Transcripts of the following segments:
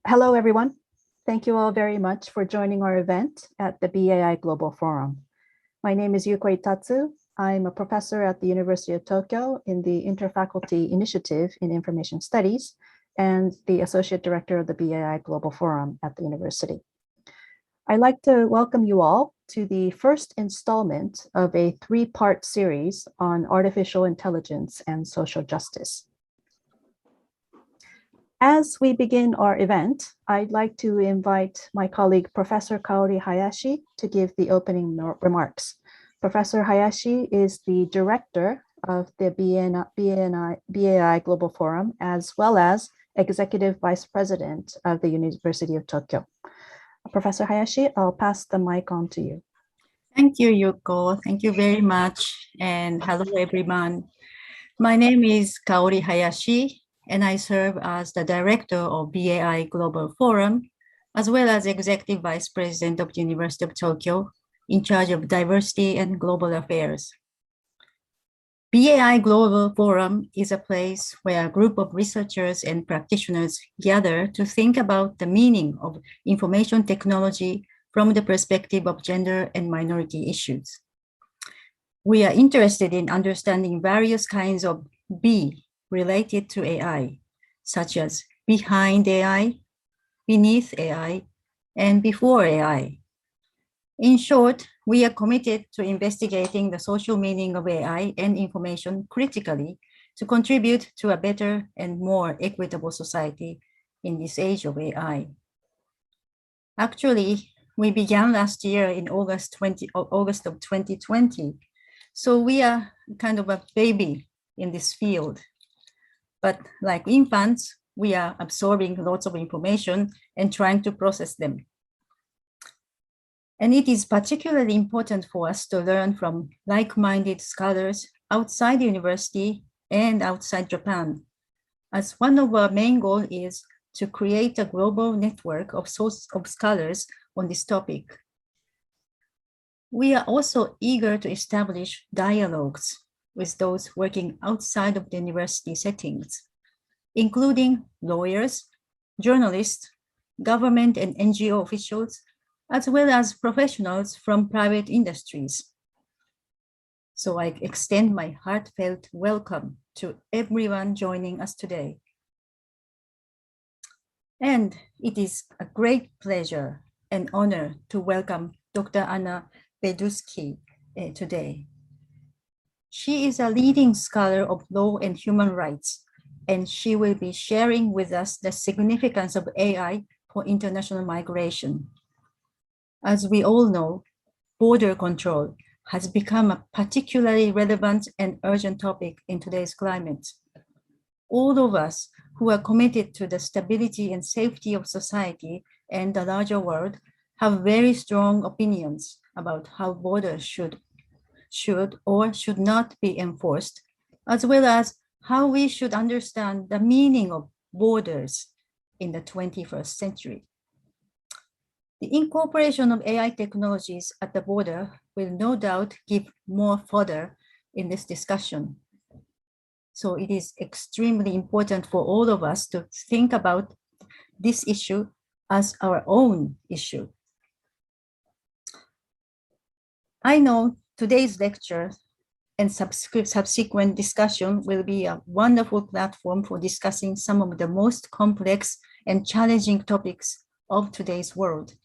Hello, everyone. Thank you all very much for joining our event at the BAI Global Forum. My name is Yuko Itatsu. I'm a professor at the University of Tokyo in the Interfaculty Initiative in Information Studies and the Associate Director of the BAI Global Forum at the university. I'd like to welcome you all to the first installment of a three-part series on artificial intelligence and social justice. As we begin our event, I'd like to invite my colleague, Professor Kaori Hayashi, to give the opening remarks. Professor Hayashi is the director of the BAI Global Forum, as well as Executive Vice President of the University of Tokyo. Professor Hayashi, I'll pass the mic on to you. Thank you, Yuko. Thank you very much. And hello, everyone. My name is Kaori Hayashi, and I serve as the director of BAI Global Forum, as well as Executive Vice President of the University of Tokyo, in charge of diversity and global affairs. BAI Global Forum is a place where a group of researchers and practitioners gather to think about the meaning of information technology from the perspective of gender and minority issues. We are interested in understanding various kinds of B related to AI, such as behind AI, beneath AI, and before AI. In short, we are committed to investigating the social meaning of AI and information critically to contribute to a better and more equitable society in this age of AI. Actually, we began last year in August of 2020, so we are kind of a baby in this field. But like infants, we are absorbing lots of information and trying to process them. And it is particularly important for us to learn from like-minded scholars outside the university and outside Japan, as one of our main goals is to create a global network of scholars on this topic. We are also eager to establish dialogues with those working outside of the university settings, including lawyers, journalists, government and NGO officials, as well as professionals from private industries. So I extend my heartfelt welcome to everyone joining us today. And it is a great pleasure and honor to welcome Dr.Ana Beduschi today. She is a leading scholar of law and human rights, and she will be sharing with us the significance of AI for international migration. As we all know, border control has become a particularly relevant and urgent topic in today's climate. All of us who are committed to the stability and safety of society and the larger world have very strong opinions about how borders should or should not be enforced, as well as how we should understand the meaning of borders in the 21st century. The incorporation of AI technologies at the border will no doubt give more fodder in this discussion. So it is extremely important for all of us to think about this issue as our own issue. I know today's lecture and subsequent discussion will be a wonderful platform for discussing some of the most complex and challenging topics of today's world.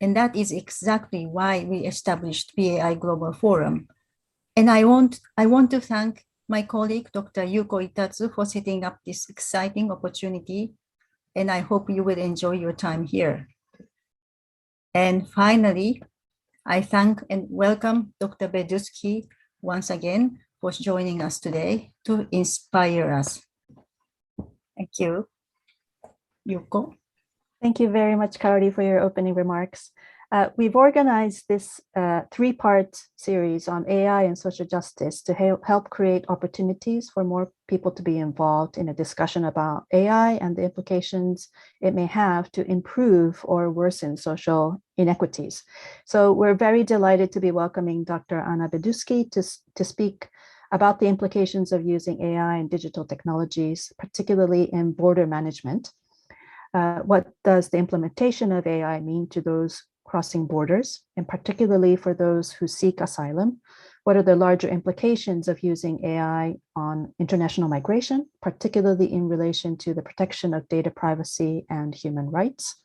And that is exactly why we established BAI Global Forum. And I want to thank my colleague, Dr. Yuko Itatsu, for setting up this exciting opportunity. And I hope you will enjoy your time here. And finally, I thank and welcome Dr. Beduschi once again for joining us today to inspire us. Thank you. Yuko. Thank you very much, Kaori, for your opening remarks. We've organized this three-part series on AI and social justice to help create opportunities for more people to be involved in a discussion about AI and the implications it may have to improve or worsen social inequities. So we're very delighted to be welcoming Dr. Ana Beduschi to speak about the implications of using AI and digital technologies, particularly in border management. What does the implementation of AI mean to those crossing borders, and particularly for those who seek asylum? What are the larger implications of using AI on international migration, particularly in relation to the protection of data privacy and human rights?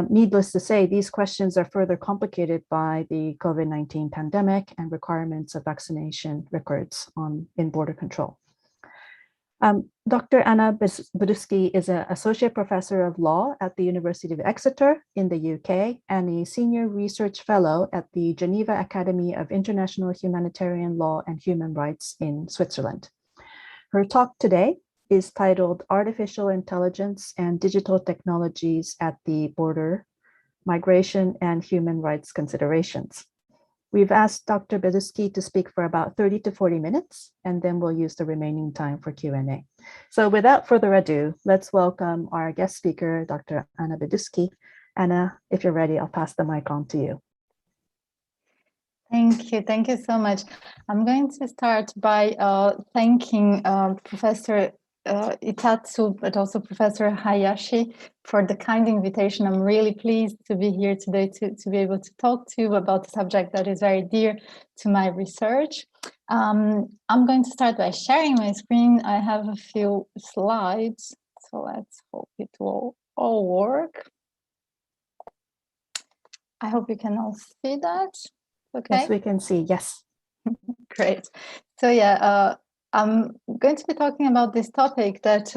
Needless to say, these questions are further complicated by the COVID-19 pandemic and requirements of vaccination records in border control. Dr.Ana Beduschi is an associate professor of law at the University of Exeter in the UK and a senior research fellow at the Geneva Academy of International Humanitarian Law and Human Rights in Switzerland. Her talk today is titled Artificial Intelligence and Digital Technologies at the Border, Migration and Human Rights Considerations. We've asked Dr. Beduschi to speak for about 30 to 40 minutes, and then we'll use the remaining time for Q&A. So without further ado, let's welcome our guest speaker, Dr. Ana Beduschi. Ana, if you're ready, I'll pass the mic on to you. Thank you so much. I'm going to start by thanking Professor Itatsu, but also Professor Hayashi for the kind invitation. I'm really pleased to be here today to be able to talk to you about a subject that is very dear to my research. I'm going to start by sharing my screen. I have a few slides, so let's hope it will all work. I hope you can all see that. Okay. Yes, we can see, yes. Great. So yeah, I'm going to be talking about this topic that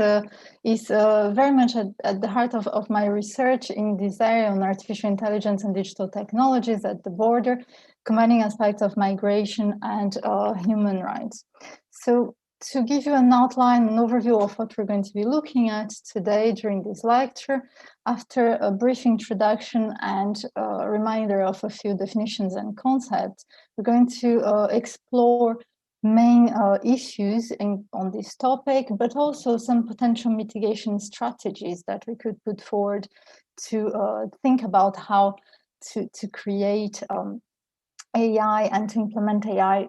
is very much at the heart of my research in this area on artificial intelligence and digital technologies at the border, combining aspects of migration and human rights. So to give you an outline, an overview of what we're going to be looking at today during this lecture, after a brief introduction and a reminder of a few definitions and concepts, we're going to explore main issues on this topic, but also some potential mitigation strategies that we could put forward to think about how to create AI and to implement AI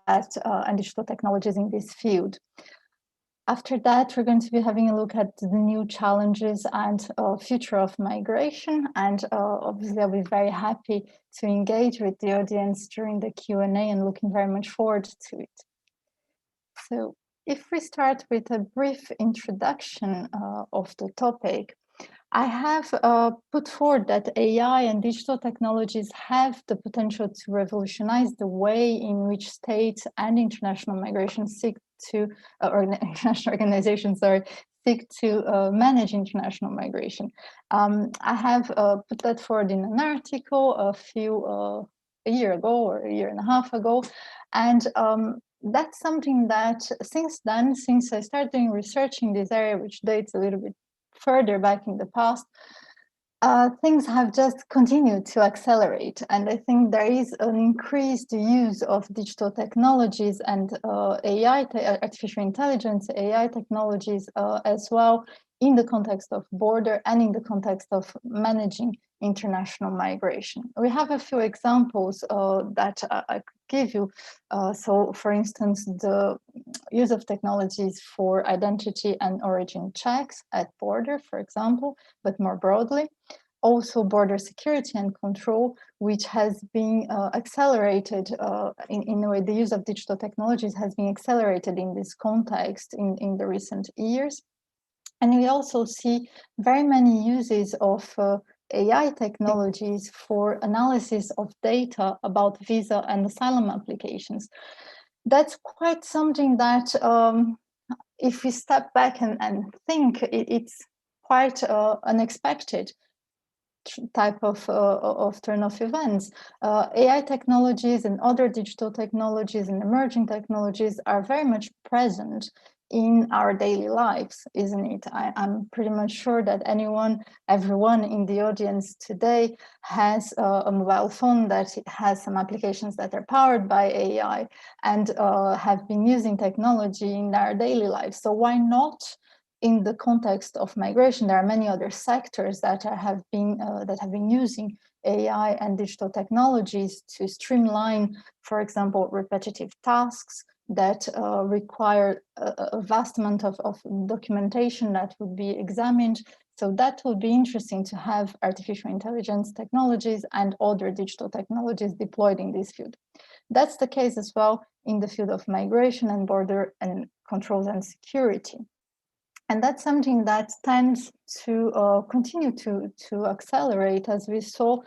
and digital technologies in this field. After that, we're going to be having a look at the new challenges and future of migration. And obviously, I'll be very happy to engage with the audience during the Q&A and looking very much forward to it. So if we start with a brief introduction of the topic, I have put forward that AI and digital technologies have the potential to revolutionize the way in which states and international migration seek to, or international organizations, seek to manage international migration. I have put that forward in an article a year ago or a year and a half ago, and that's something that since I started doing research in this area, which dates a little bit further back in the past, things have just continued to accelerate. And I think there is an increased use of digital technologies and artificial intelligence, AI technologies as well, in the context of border and in the context of managing international migration. We have a few examples that I could give you. So, for instance, the use of technologies for identity and origin checks at border, for example, but more broadly. Also border security and control, which has been accelerated in a way. The use of digital technologies has been accelerated in this context in the recent years. And we also see very many uses of AI technologies for analysis of data about visa and asylum applications. That's quite something that, if we step back and think, it's quite unexpected type of turn of events. AI technologies and other digital technologies and emerging technologies are very much present in our daily lives, isn't it? I'm pretty much sure that everyone in the audience today has a mobile phone that has some applications that are powered by AI and have been using technology in our daily lives. So why not? In the context of migration, there are many other sectors that have been using AI and digital technologies to streamline, for example, repetitive tasks that require a vast amount of documentation that would be examined, So that would be interesting to have artificial intelligence technologies and other digital technologies deployed in this field. That's the case as well in the field of migration and border and controls and security. And that's something that tends to continue to accelerate, as we saw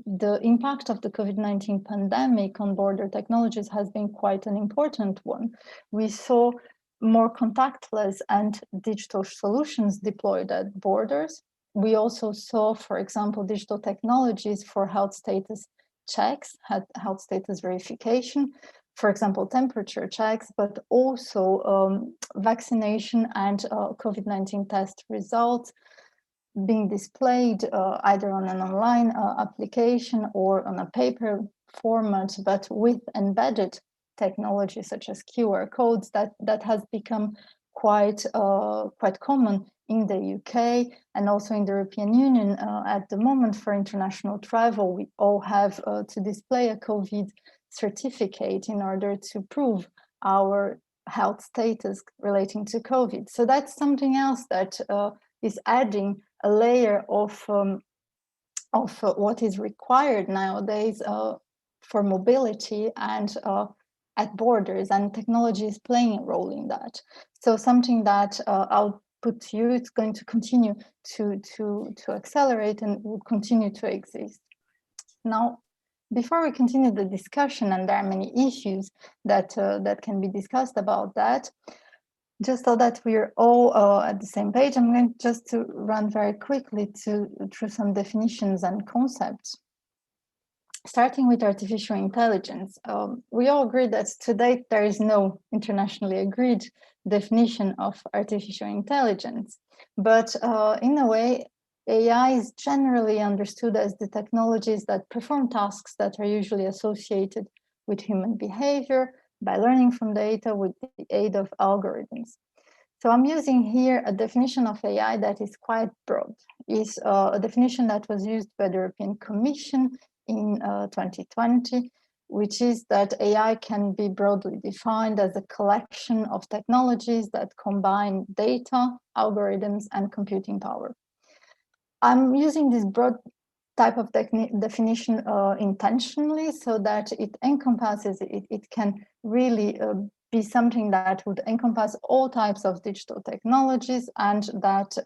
the impact of the COVID-19 pandemic on border technologies has been quite an important one. We saw more contactless and digital solutions deployed at borders. We also saw, for example, digital technologies for health status checks, health status verification, for example, temperature checks, but also vaccination and COVID-19 test results being displayed either on an online application or on a paper format, but with embedded technology such as QR codes that has become quite common in the UK and also in the European Union at the moment. For international travel, we all have to display a COVID certificate in order to prove our health status relating to COVID. So that's something else that is adding a layer of what is required nowadays for mobility and at borders, and technology is playing a role in that. So something that I'll put to you, it's going to continue to accelerate and will continue to exist. Now, before we continue the discussion, and there are many issues that can be discussed about that, just so that we're all at the same page, I'm going just to run very quickly through some definitions and concepts. Starting with artificial intelligence, we all agree that to date there is no internationally agreed definition of artificial intelligence, but in a way, AI is generally understood as the technologies that perform tasks that are usually associated with human behavior by learning from data with the aid of algorithms. So I'm using here a definition of AI that is quite broad. It's a definition that was used by the European Commission in 2020, which is that AI can be broadly defined as a collection of technologies that combine data, algorithms, and computing power. I'm using this broad type of definition intentionally so that it encompasses, it can really be something that would encompass all types of digital technologies, and that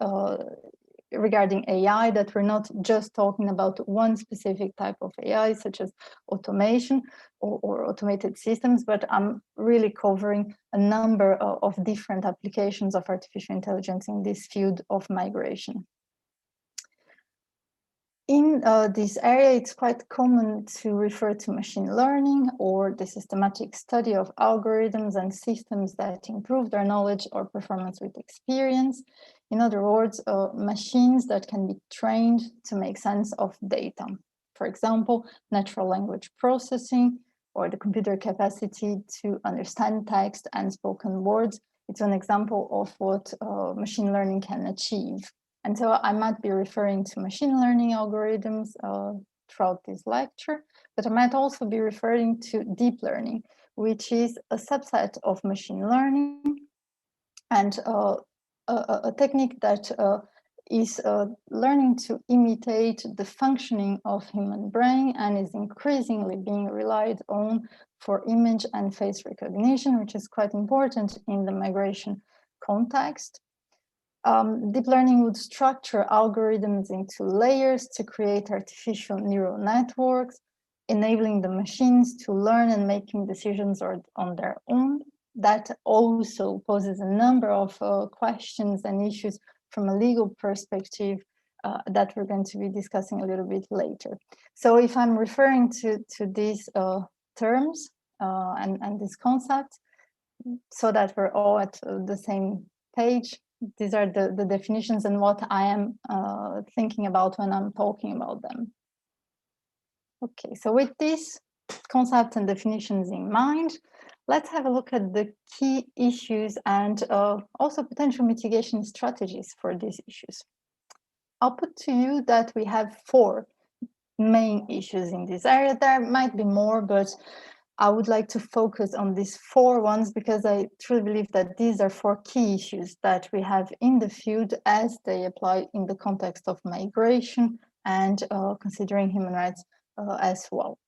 regarding AI, that we're not just talking about one specific type of AI, such as automation or automated systems, but I'm really covering a number of different applications of artificial intelligence in this field of migration. In this area, it's quite common to refer to machine learning or the systematic study of algorithms and systems that improve their knowledge or performance with experience. In other words, machines that can be trained to make sense of data. For example, natural language processing or the computer capacity to understand text and spoken words. It's an example of what machine learning can achieve. And so I might be referring to machine learning algorithms throughout this lecture, but I might also be referring to deep learning, which is a subset of machine learning and a technique that is learning to imitate the functioning of human brain and is increasingly being relied on for image and face recognition, which is quite important in the migration context. Deep learning would structure algorithms into layers to create artificial neural networks, enabling the machines to learn and making decisions on their own. That also poses a number of questions and issues from a legal perspective that we're going to be discussing a little bit later. So if I'm referring to these terms and this concept, so that we're all at the same page, these are the definitions and what I am thinking about when I'm talking about them. Okay, so with these concepts and definitions in mind, let's have a look at the key issues and also potential mitigation strategies for these issues. I'll put to you that we have 4 main issues in this area. There might be more, but I would like to focus on these 4 ones because I truly believe that these are 4 key issues that we have in the field as they apply in the context of migration and considering human rights as well.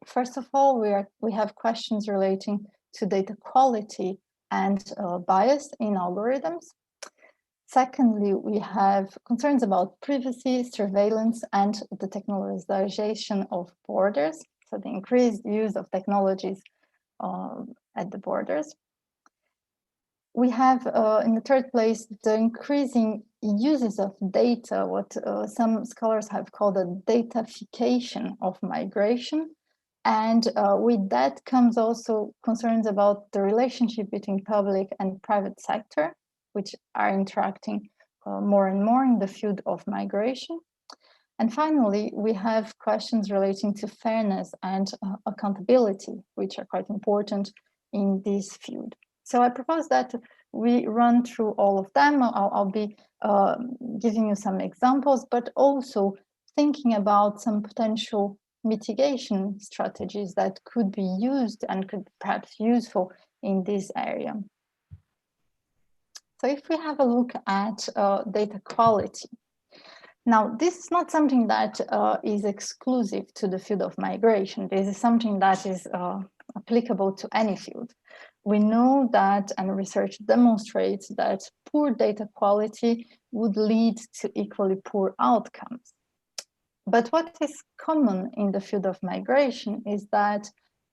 First of all, we have questions relating to data quality and bias in algorithms. Secondly, we have concerns about privacy, surveillance, and the technologization of borders, so the increased use of technologies at the borders. We have, in the third place, the increasing uses of data, what some scholars have called a datafication of migration. And with that comes also concerns about the relationship between public and private sector, which are interacting more and more in the field of migration. And finally, we have questions relating to fairness and accountability, which are quite important in this field. So I propose that we run through all of them. I'll be giving you some examples, but also thinking about some potential mitigation strategies that could be used and could perhaps useful in this area. So if we have a look at data quality, now this is not something that is exclusive to the field of migration. This is something that is applicable to any field. We know that, and research demonstrates that poor data quality would lead to equally poor outcomes. But what is common in the field of migration is that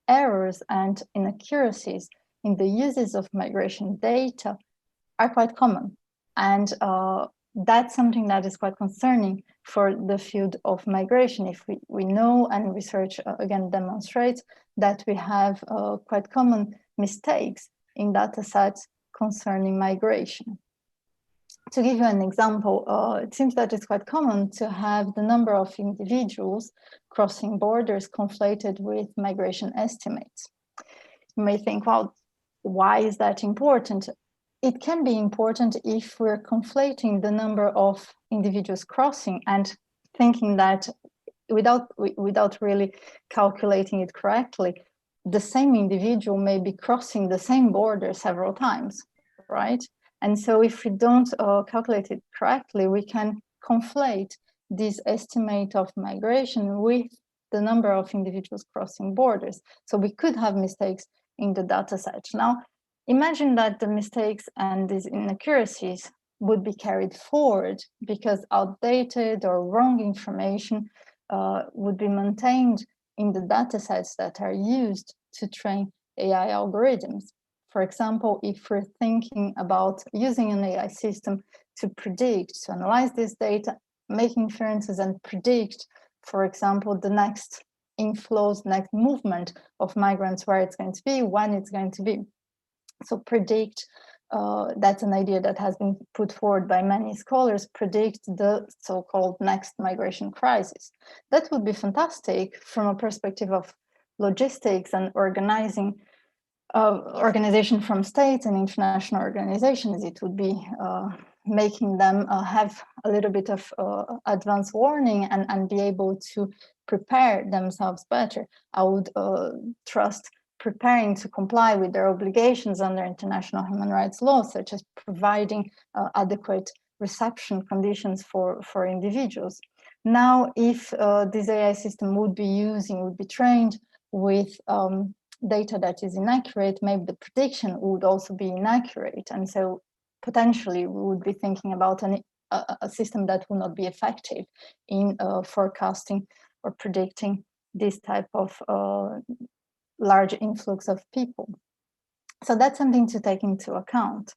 errors and inaccuracies in the uses of migration data are quite common. And that's something that is quite concerning for the field of migration. If we know, and research again demonstrates, that we have quite common mistakes in data sets concerning migration. To give you an example, it seems that it's quite common to have the number of individuals crossing borders conflated with migration estimates. You may think, well, why is that important? It can be important if we're conflating the number of individuals crossing and thinking that without really calculating it correctly, the same individual may be crossing the same border several times, right? And so if we don't calculate it correctly, we can conflate this estimate of migration with the number of individuals crossing borders. So we could have mistakes in the data set. Now, imagine that the mistakes and these inaccuracies would be carried forward because outdated or wrong information would be maintained in the data sets that are used to train AI algorithms. For example, if we're thinking about using an AI system to predict, to analyze this data, make inferences and predict, for example, the next inflows, next movement of migrants, where it's going to be, when it's going to be. So predict, that's an idea that has been put forward by many scholars, predict the so-called next migration crisis. That would be fantastic from a perspective of logistics and organization from states and international organizations. It would be making them have a little bit of advance warning and be able to prepare themselves better. I would trust preparing to comply with their obligations under international human rights law, such as providing adequate reception conditions for individuals. Now, if this AI system would be trained with data that is inaccurate, maybe the prediction would also be inaccurate. And so potentially we would be thinking about a system that will not be effective in forecasting or predicting this type of large influx of people. So that's something to take into account.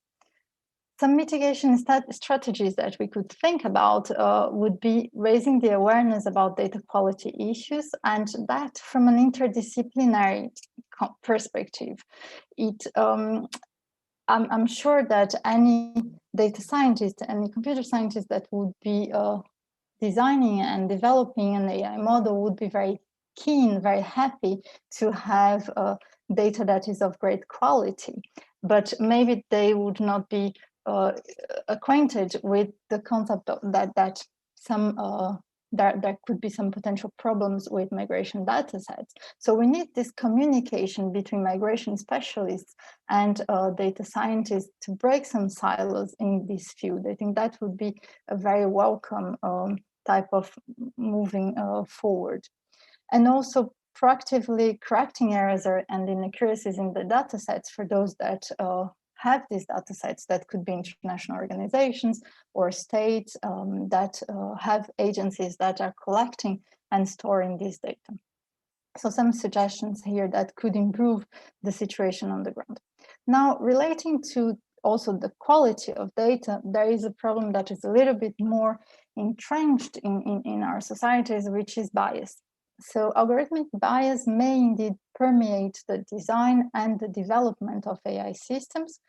Some mitigation strategies that we could think about would be raising the awareness about data quality issues, and that from an interdisciplinary perspective. I'm sure that any data scientist, any computer scientist that would be designing and developing an AI model would be very keen, very happy to have data that is of great quality, but maybe they would not be acquainted with the concept of that some there could be some potential problems with migration data sets. So we need this communication between migration specialists and data scientists to break some silos in this field. I think that would be a very welcome type of moving forward. And also proactively correcting errors and inaccuracies in the data sets for those that have these data sets, that could be international organizations or states that have agencies that are collecting and storing this data. So some suggestions here that could improve the situation on the ground. Now, relating to also the quality of data, there is a problem that is a little bit more entrenched in our societies, which is bias. So algorithmic bias may indeed permeate the design and the development of AI systems,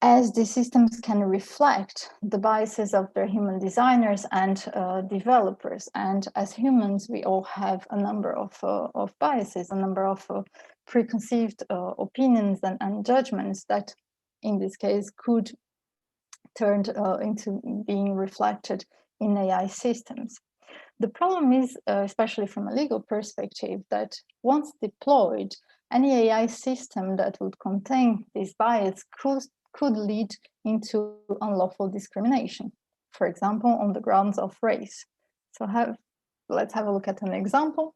as the systems can reflect the biases of their human designers and developers. And as humans, we all have a number of biases, a number of preconceived opinions and judgments that, in this case, could turn into being reflected in AI systems. The problem is, especially from a legal perspective, that once deployed, any AI system that would contain this bias could lead into unlawful discrimination, for example, on the grounds of race. So let's have a look at an example.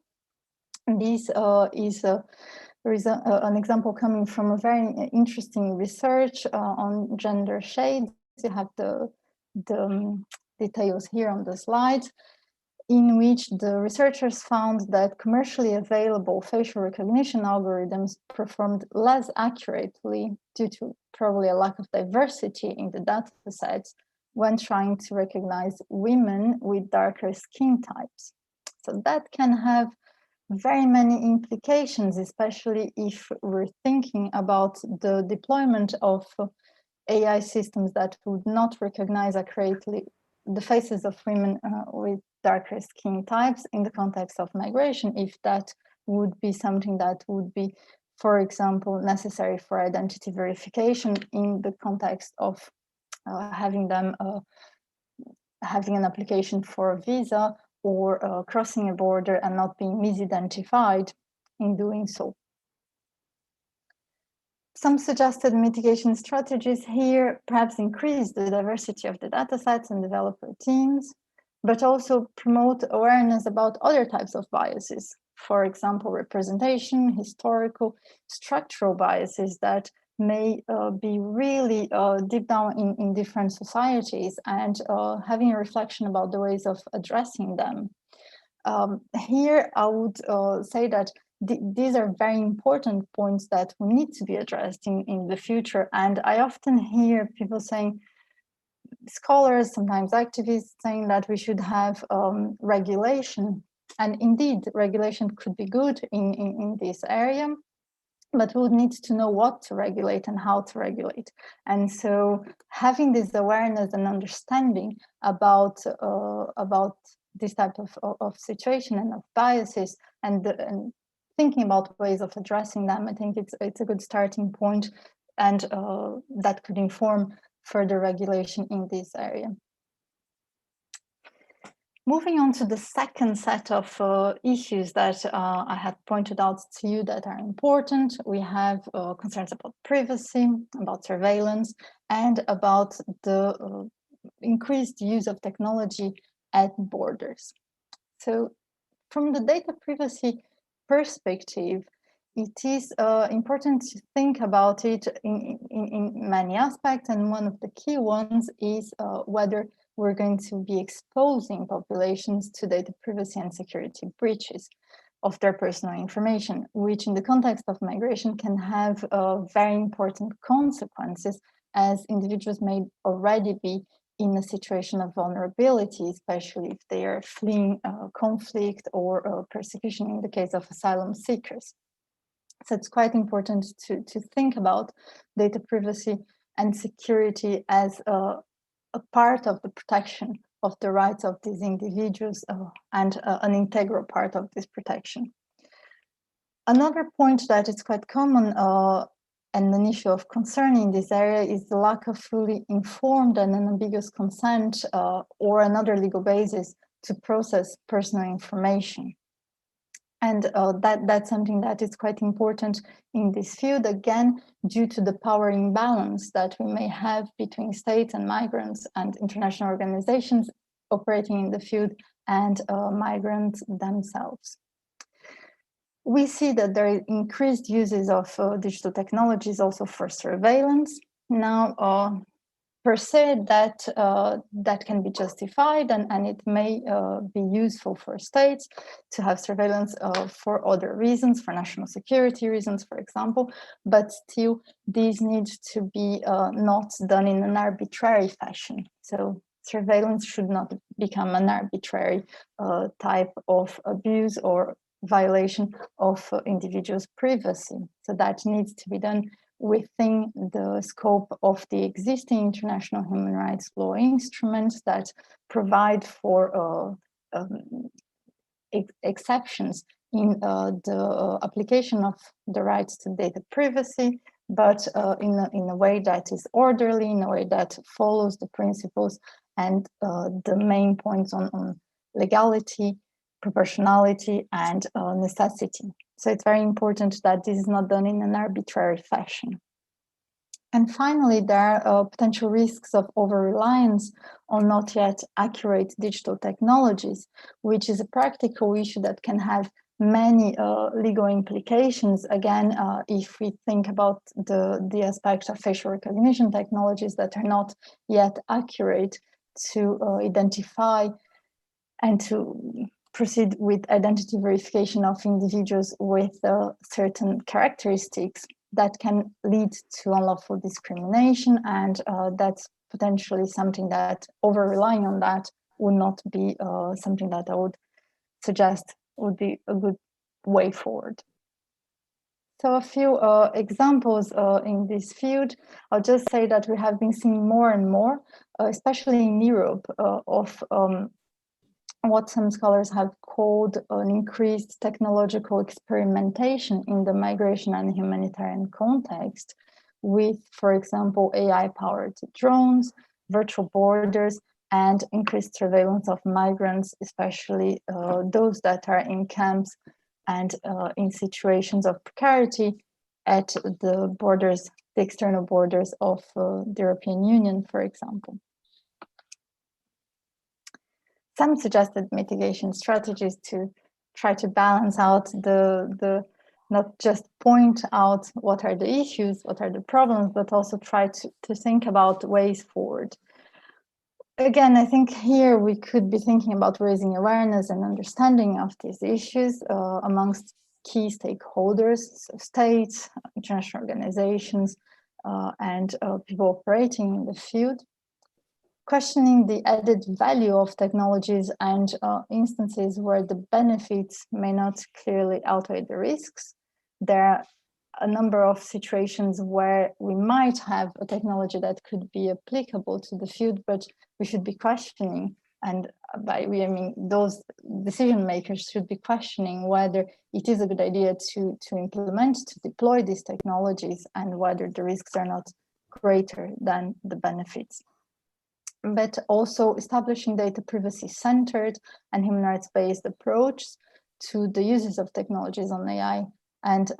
This is an example coming from a very interesting research on gender shades. You have the details here on the slide, in which the researchers found that commercially available facial recognition algorithms performed less accurately due to probably a lack of diversity in the data sets when trying to recognize women with darker skin types. So that can have very many implications, especially if we're thinking about the deployment of AI systems that would not recognize accurately the faces of women with darker skin types in the context of migration, if that would be something that would be, for example, necessary for identity verification in the context of having them having an application for a visa or crossing a border and not being misidentified in doing so. Some suggested mitigation strategies here perhaps increase the diversity of the datasets and developer teams, but also promote awareness about other types of biases. For example, representation, historical, structural biases that may be really deep down in different societies, and having a reflection about the ways of addressing them. Here, I would say that these are very important points that will need to be addressed in the future. And I often hear people saying, scholars, sometimes activists, saying that we should have regulation. And indeed, regulation could be good in this area, but we would need to know what to regulate and how to regulate. And so having this awareness and understanding about this type of situation and of biases and thinking about ways of addressing them, I think it's a good starting point, and that could inform further regulation in this area. Moving on to the second set of issues that I had pointed out to you that are important, we have concerns about privacy, about surveillance, and about the increased use of technology at borders. So from the data privacy perspective, it is important to think about it in many aspects, and one of the key ones is whether we're going to be exposing populations to data privacy and security breaches of their personal information, which in the context of migration can have very important consequences, as individuals may already be in a situation of vulnerability, especially if they are fleeing conflict or persecution in the case of asylum seekers. So it's quite important to think about data privacy and security as a part of the protection of the rights of these individuals and an integral part of this protection. Another point that is quite common and an issue of concern in this area is the lack of fully informed and unambiguous consent or another legal basis to process personal information. And that's something that is quite important in this field, again, due to the power imbalance that we may have between states and migrants and international organizations operating in the field and migrants themselves. We see that there is increased uses of digital technologies also for surveillance. Now, per se, that can be justified, and it may be useful for states to have surveillance for other reasons, for national security reasons, for example, but still these need to be not done in an arbitrary fashion. So surveillance should not become an arbitrary type of abuse or violation of individuals' privacy. So that needs to be done within the scope of the existing international human rights law instruments that provide for exceptions in the application of the rights to data privacy, but in a way that is orderly, in a way that follows the principles and the main points on legality, proportionality, and necessity. So it's very important that this is not done in an arbitrary fashion. And finally, there are potential risks of over-reliance on not yet accurate digital technologies, which is a practical issue that can have many legal implications. Again, if we think about the aspect of facial recognition technologies that are not yet accurate to identify and to proceed with identity verification of individuals with certain characteristics that can lead to unlawful discrimination, and that's potentially something that over-relying on that would not be something that I would suggest would be a good way forward. So a few examples in this field. I'll just say that we have been seeing more and more, especially in Europe, of what some scholars have called an increased technological experimentation in the migration and humanitarian context with, for example, AI-powered drones, virtual borders, and increased surveillance of migrants, especially those that are in camps and in situations of precarity at the borders, the external borders of the European Union, for example. Some suggested mitigation strategies to try to balance out not just point out what are the issues, what are the problems, but also try to think about ways forward. Again, I think here we could be thinking about raising awareness and understanding of these issues amongst key stakeholders, so states, international organizations, and people operating in the field. Questioning the added value of technologies and instances where the benefits may not clearly outweigh the risks. There are a number of situations where we might have a technology that could be applicable to the field, but we should be questioning, and by we I mean those decision makers should be questioning whether it is a good idea to implement, to deploy these technologies, and whether the risks are not greater than the benefits. But also establishing data privacy-centered and human rights-based approach to the uses of technologies on AI and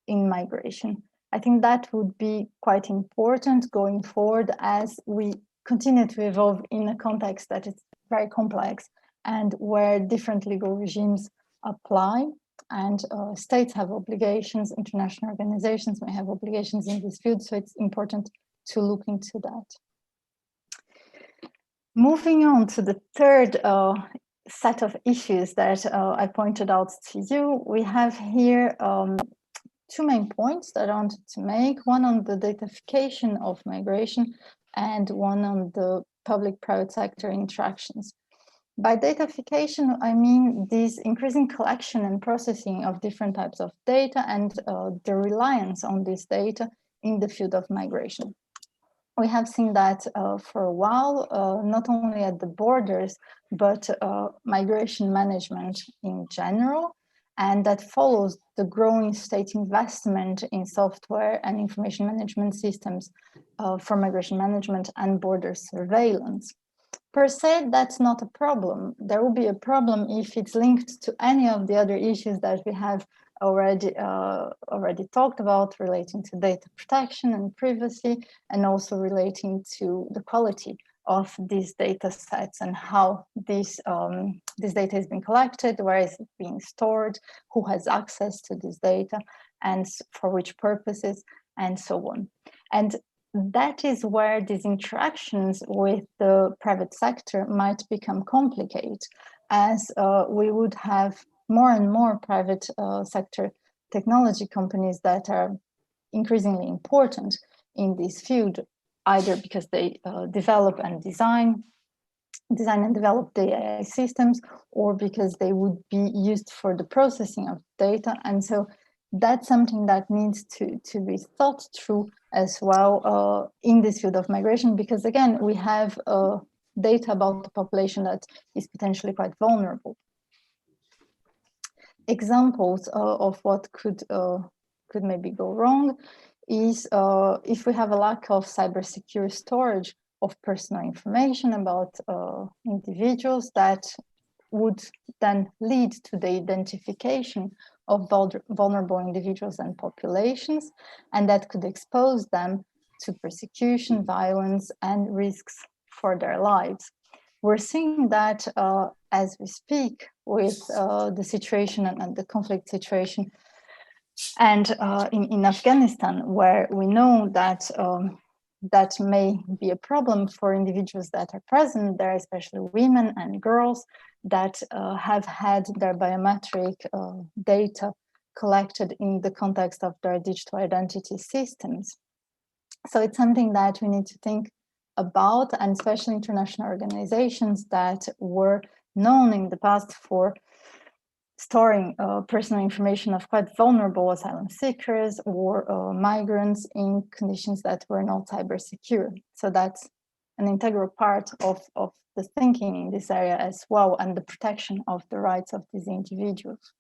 in migration. I think that would be quite important going forward as we continue to evolve in a context that is very complex and where different legal regimes apply, and states have obligations, international organizations may have obligations in this field, so it's important to look into that. Moving on to the third set of issues that I pointed out to you, we have here two main points that I wanted to make, one on the datafication of migration and one on the public-private sector interactions. By datafication, I mean this increasing collection and processing of different types of data and the reliance on this data in the field of migration. We have seen that for a while, not only at the borders, but migration management in general, and that follows the growing state investment in software and information management systems for migration management and border surveillance. Per se, that's not a problem. There will be a problem if it's linked to any of the other issues that we have already talked about, relating to data protection and privacy, and also relating to the quality of these data sets and how this data is being collected, where is it being stored, who has access to this data, and for which purposes, and so on. And that is where these interactions with the private sector might become complicated, as we would have more and more private sector technology companies that are increasingly important in this field, either because they develop and design and develop the AI systems, or because they would be used for the processing of data. And so that's something that needs to be thought through as well in this field of migration, because again, we have data about the population that is potentially quite vulnerable. Examples of what could maybe go wrong is if we have a lack of cybersecure storage of personal information about individuals, that would then lead to the identification of vulnerable individuals and populations, and that could expose them to persecution, violence, and risks for their lives. We're seeing that as we speak with the situation and the conflict situation, and in Afghanistan, where we know that that may be a problem for individuals that are present there, especially women and girls that have had their biometric data collected in the context of their digital identity systems. So it's something that we need to think about, and especially international organizations that were known in the past for storing personal information of quite vulnerable asylum seekers or migrants in conditions that were not cyber secure. So that's an integral part of the thinking in this area as well, and the protection of the rights of these individuals.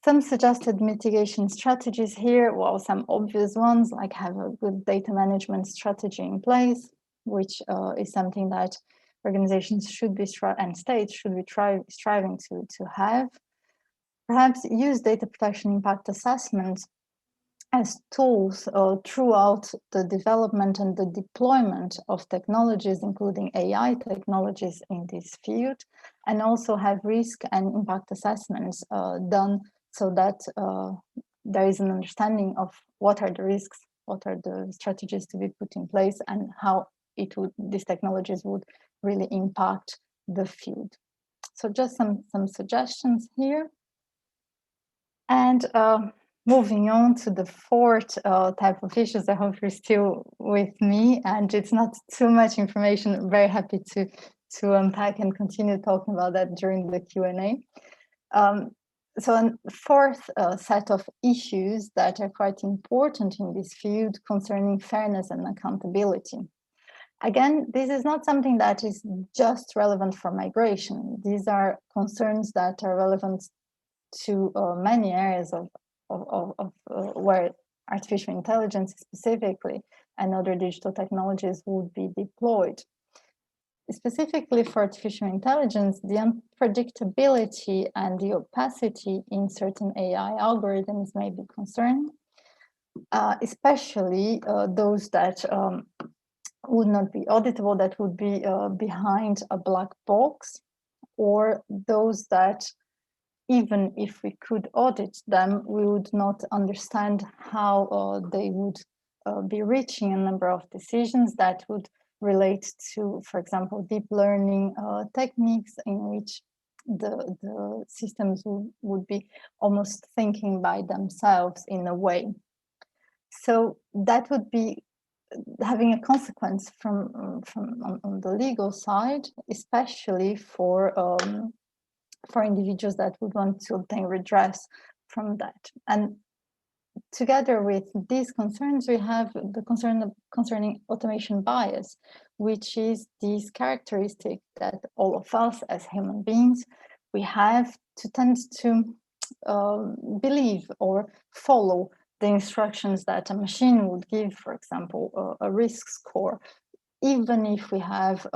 Some suggested mitigation strategies here, well, some obvious ones, like have a good data management strategy in place, which is something that organizations should be, and states should be striving to have. Perhaps use data protection impact assessments as tools throughout the development and the deployment of technologies, including AI technologies in this field, and also have risk and impact assessments done so that there is an understanding of what are the risks, what are the strategies to be put in place, and how these technologies would really impact the field. So just some suggestions here. And moving on to the fourth type of issues, I hope you're still with me, and it's not too much information. I'm very happy to unpack and continue talking about that during the Q&A. So a fourth set of issues that are quite important in this field concerning fairness and accountability. Again, this is not something that is just relevant for migration. These are concerns that are relevant to many areas of where artificial intelligence specifically and other digital technologies would be deployed. Specifically for artificial intelligence, the unpredictability and the opacity in certain AI algorithms may be concerning, especially those that would not be auditable, that would be behind a black box, or those that even if we could audit them, we would not understand how they would be reaching a number of decisions that would relate to, for example, deep learning techniques in which the systems would be almost thinking by themselves in a way. So that would be having a consequence on the legal side, especially for individuals that would want to obtain redress from that. And together with these concerns, we have the concern concerning automation bias, which is this characteristic that all of us as human beings, we have to tend to believe or follow the instructions that a machine would give, for example, a risk score. even if we have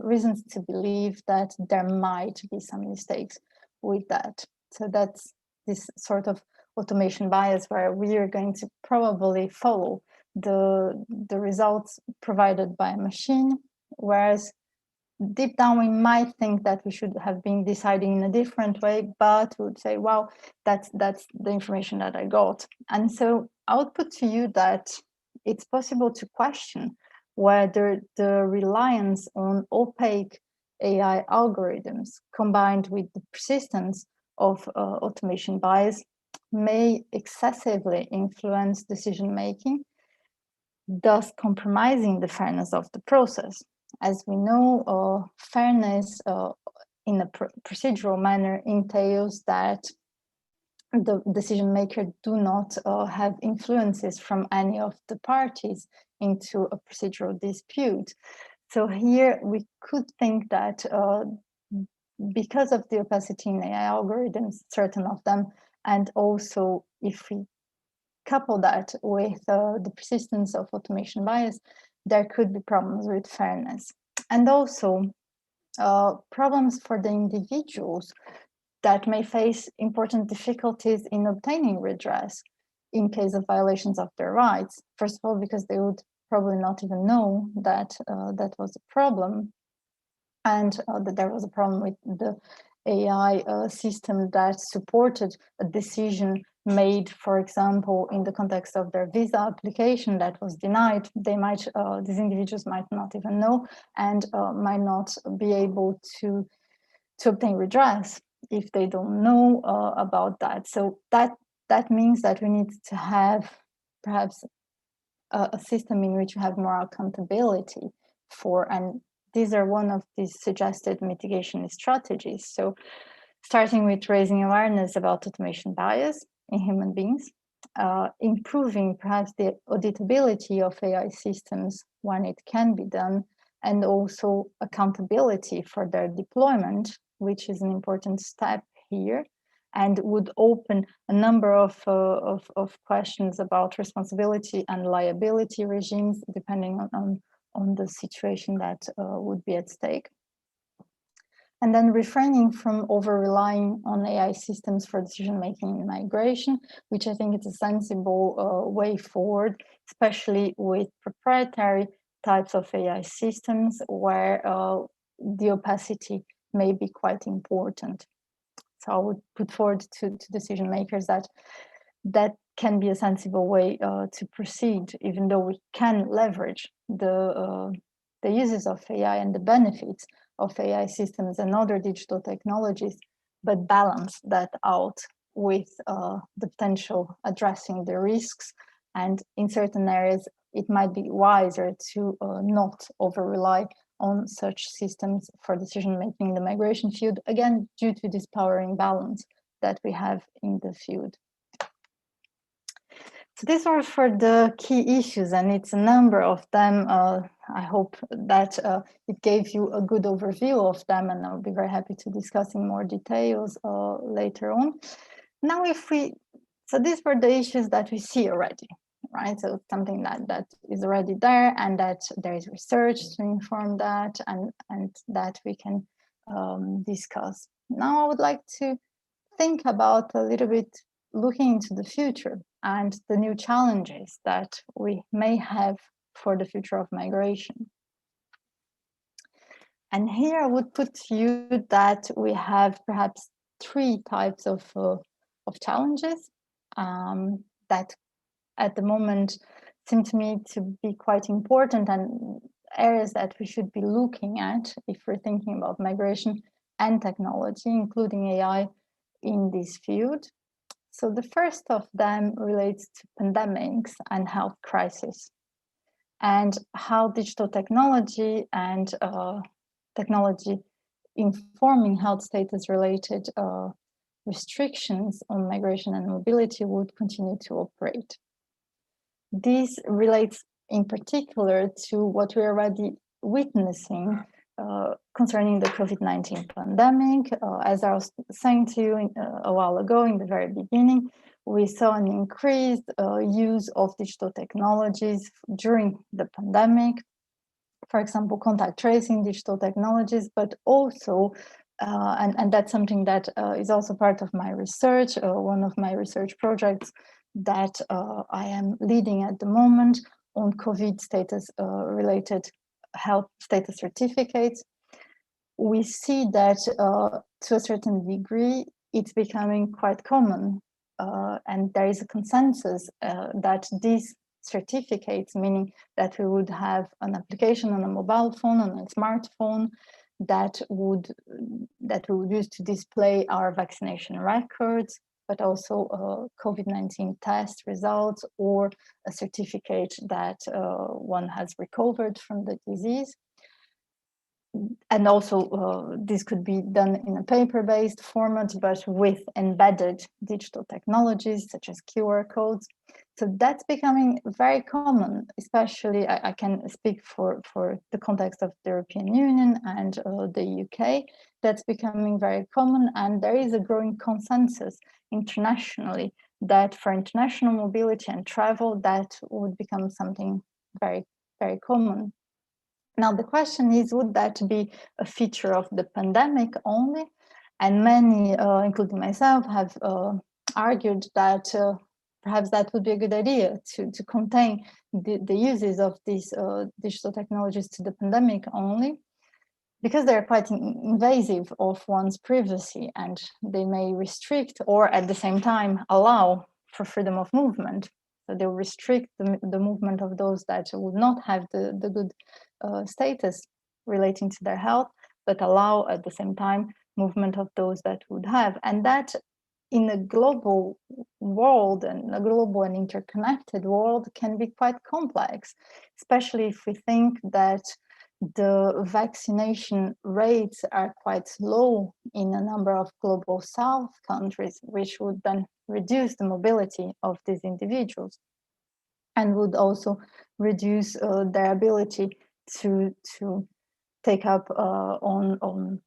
reasons to believe that there might be some mistakes with that. So that's this sort of automation bias where we are going to probably follow the results provided by a machine, whereas deep down we might think that we should have been deciding in a different way, but we would say, wow, that's the information that I got. And so I would put to you that it's possible to question whether the reliance on opaque AI algorithms combined with the persistence of automation bias may excessively influence decision making, thus compromising the fairness of the process. As we know, fairness in a procedural manner entails that the decision maker do not have influences from any of the parties into a procedural dispute. So here we could think that because of the opacity in AI algorithms, certain of them, and also if we couple that with the persistence of automation bias, there could be problems with fairness. And also problems for the individuals that may face important difficulties in obtaining redress in case of violations of their rights. First of all, because they would probably not even know that that was a problem, and that there was a problem with the AI system that supported a decision made, for example, in the context of their visa application that was denied. They might, these individuals might not even know, and might not be able to obtain redress if they don't know about that. So that means that we need to have perhaps a system in which we have more accountability for, and these are one of these suggested mitigation strategies. So starting with raising awareness about automation bias in human beings, improving perhaps the auditability of AI systems when it can be done, and also accountability for their deployment, which is an important step here, and would open a number of questions about responsibility and liability regimes, depending on the situation that would be at stake. And then refraining from over-relying on AI systems for decision-making in migration, which I think is a sensible way forward, especially with proprietary types of AI systems where the opacity may be quite important. So I would put forward to decision makers that can be a sensible way to proceed, even though we can leverage the uses of AI and the benefits of AI systems and other digital technologies, but balance that out with the potential addressing the risks. And in certain areas, it might be wiser to not over-rely on such systems for decision-making in the migration field, again, due to this power imbalance that we have in the field. So these are for the key issues, and it's a number of them. I hope that it gave you a good overview of them, and I'll be very happy to discuss in more details later on. Now, so these were the issues that we see already, right? So something that is already there, and that there is research to inform that, and that we can discuss. Now I would like to think about a little bit looking into the future and the new challenges that we may have for the future of migration. And here I would put to you that we have perhaps three types of challenges that at the moment seem to me to be quite important, and areas that we should be looking at if we're thinking about migration and technology, including AI in this field. So the first of them relates to pandemics and health crisis, and how digital technology and technology informing health status related restrictions on migration and mobility would continue to operate. This relates in particular to what we're already witnessing concerning the COVID-19 pandemic. As I was saying to you a while ago in the very beginning, we saw an increased use of digital technologies during the pandemic, for example, contact tracing digital technologies, but also, and that's something that is also part of my research, one of my research projects that I am leading at the moment on COVID status related health status certificates. We see that to a certain degree, it's becoming quite common. And there is a consensus that these certificates, meaning that we would have an application on a mobile phone, on a smartphone, that we would use to display our vaccination records, but also COVID-19 test results, or a certificate that one has recovered from the disease. And also this could be done in a paper-based format, but with embedded digital technologies such as QR codes. So that's becoming very common, especially I can speak for the context of the European Union and the UK. That's becoming very common, and there is a growing consensus internationally that for international mobility and travel, that would become something very, very common. Now, the question is, would that be a feature of the pandemic only? And many, including myself, have argued that perhaps that would be a good idea to contain the uses of these digital technologies to the pandemic only, because they're quite invasive of one's privacy, and they may restrict or at the same time allow for freedom of movement. So they will restrict the movement of those that would not have the good status relating to their health, but allow at the same time movement of those that would have. And that in a global world and a global and interconnected world can be quite complex, especially if we think that the vaccination rates are quite low in a number of global south countries, which would then reduce the mobility of these individuals and would also reduce their ability to take up on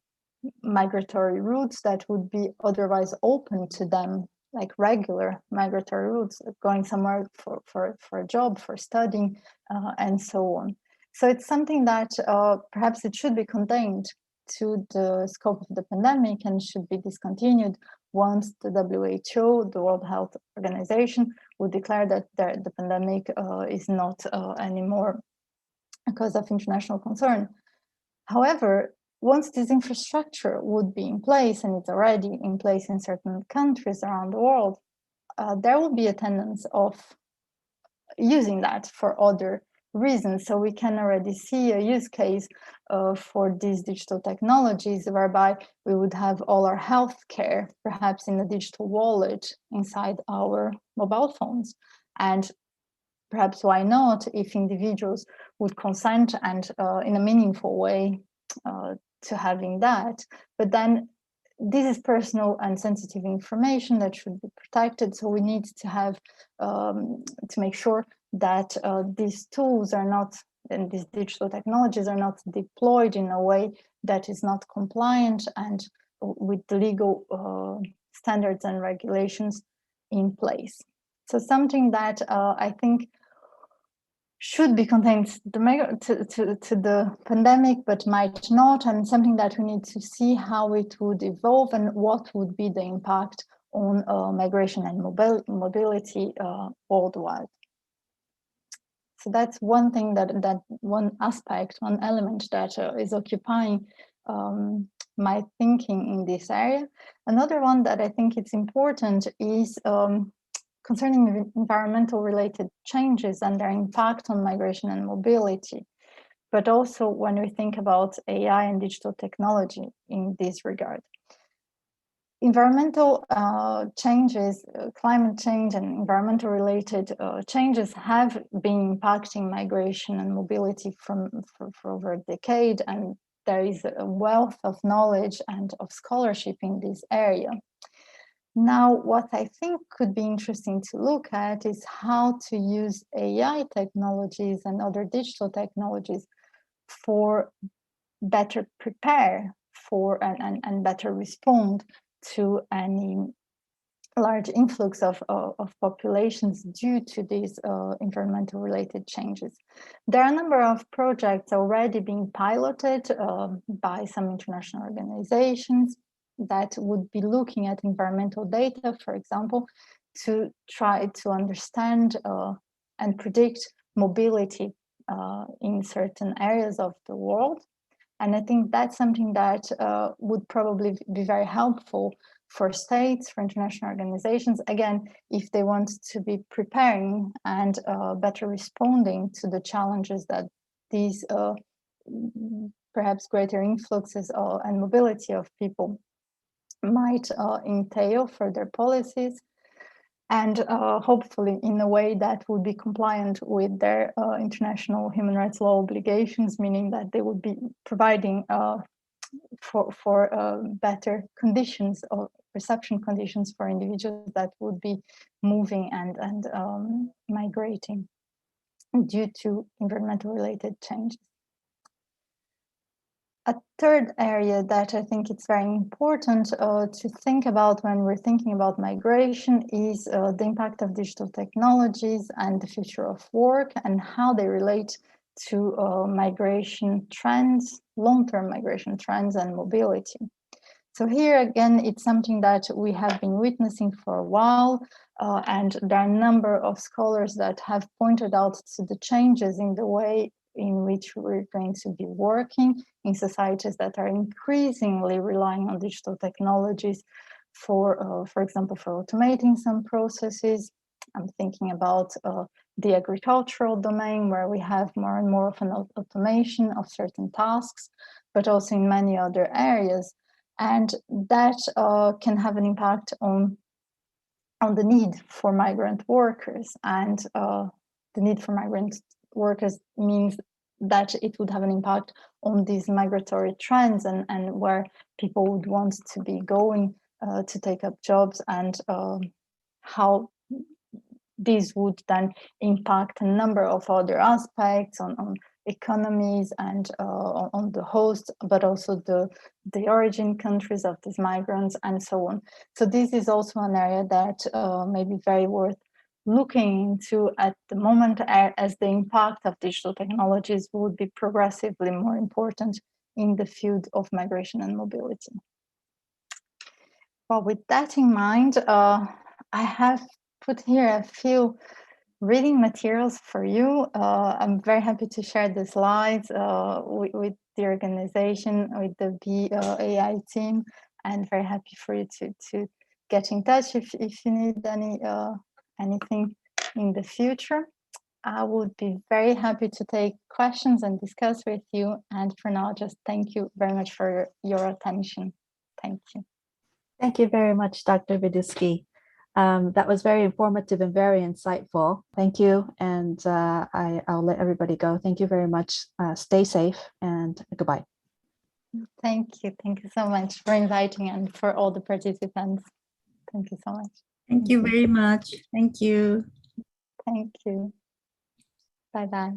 migratory routes that would be otherwise open to them, like regular migratory routes, going somewhere for a job, for studying, and so on. So it's something that perhaps it should be contained to the scope of the pandemic and should be discontinued once the WHO, the World Health Organization, would declare that the pandemic is not anymore a cause of international concern. However, once this infrastructure would be in place, and it's already in place in certain countries around the world, there will be a tendency of using that for other reasons. So we can already see a use case for these digital technologies, whereby we would have all our healthcare perhaps in a digital wallet inside our mobile phones. And perhaps why not, if individuals would consent and in a meaningful way to having that. But then this is personal and sensitive information that should be protected. So we need to have to make sure that these tools are not, and these digital technologies are not deployed in a way that is not compliant and with the legal standards and regulations in place. So something that I think should be contained to the pandemic, but might not, and something that we need to see how it would evolve and what would be the impact on migration and mobility worldwide. So that's one thing that one aspect, one element that is occupying my thinking in this area. Another one that I think it's important is concerning environmental related changes and their impact on migration and mobility, but also when we think about AI and digital technology in this regard. Environmental changes, climate change and environmental related changes have been impacting migration and mobility for over a decade, and there is a wealth of knowledge and of scholarship in this area. Now, what I think could be interesting to look at is how to use AI technologies and other digital technologies for better prepare for and better respond to any large influx of populations due to these environmental related changes. There are a number of projects already being piloted by some international organizations that would be looking at environmental data, for example, to try to understand and predict mobility in certain areas of the world. And I think that's something that would probably be very helpful for states, for international organizations, again, if they want to be preparing and better responding to the challenges that these perhaps greater influxes and mobility of people might entail for their policies, and hopefully in a way that would be compliant with their international human rights law obligations, meaning that they would be providing for better conditions or reception conditions for individuals that would be moving and migrating due to environmental related changes. A third area that I think it's very important to think about when we're thinking about migration is the impact of digital technologies and the future of work and how they relate to migration trends, long-term migration trends and mobility. So here again, it's something that we have been witnessing for a while, and there are a number of scholars that have pointed out to the changes in the way in which we're going to be working in societies that are increasingly relying on digital technologies for example, for automating some processes. I'm thinking about the agricultural domain, where we have more and more of an automation of certain tasks, but also in many other areas. And that can have an impact on the need for migrant workers. And the need for migrant workers means that it would have an impact on these migratory trends and where people would want to be going to take up jobs, and how these would then impact a number of other aspects on economies and on the host, but also the origin countries of these migrants and so on. So this is also an area that may be very worth looking into at the moment, as the impact of digital technologies would be progressively more important in the field of migration and mobility. Well, with that in mind, I have put here a few reading materials for you. I'm very happy to share the slides with the organization, with the BAI team, and very happy for you to get in touch if you need anything in the future. I would be very happy to take questions and discuss with you. And for now, just thank you very much for your attention. Thank you. Thank you very much, Dr. Beduschi. That was very informative and very insightful. Thank you. And I'll let everybody go. Thank you very much. Stay safe and goodbye. Thank you. Thank you so much for inviting and for all the participants. Thank you so much. Thank you very much. Thank you. Thank you. Bye-bye.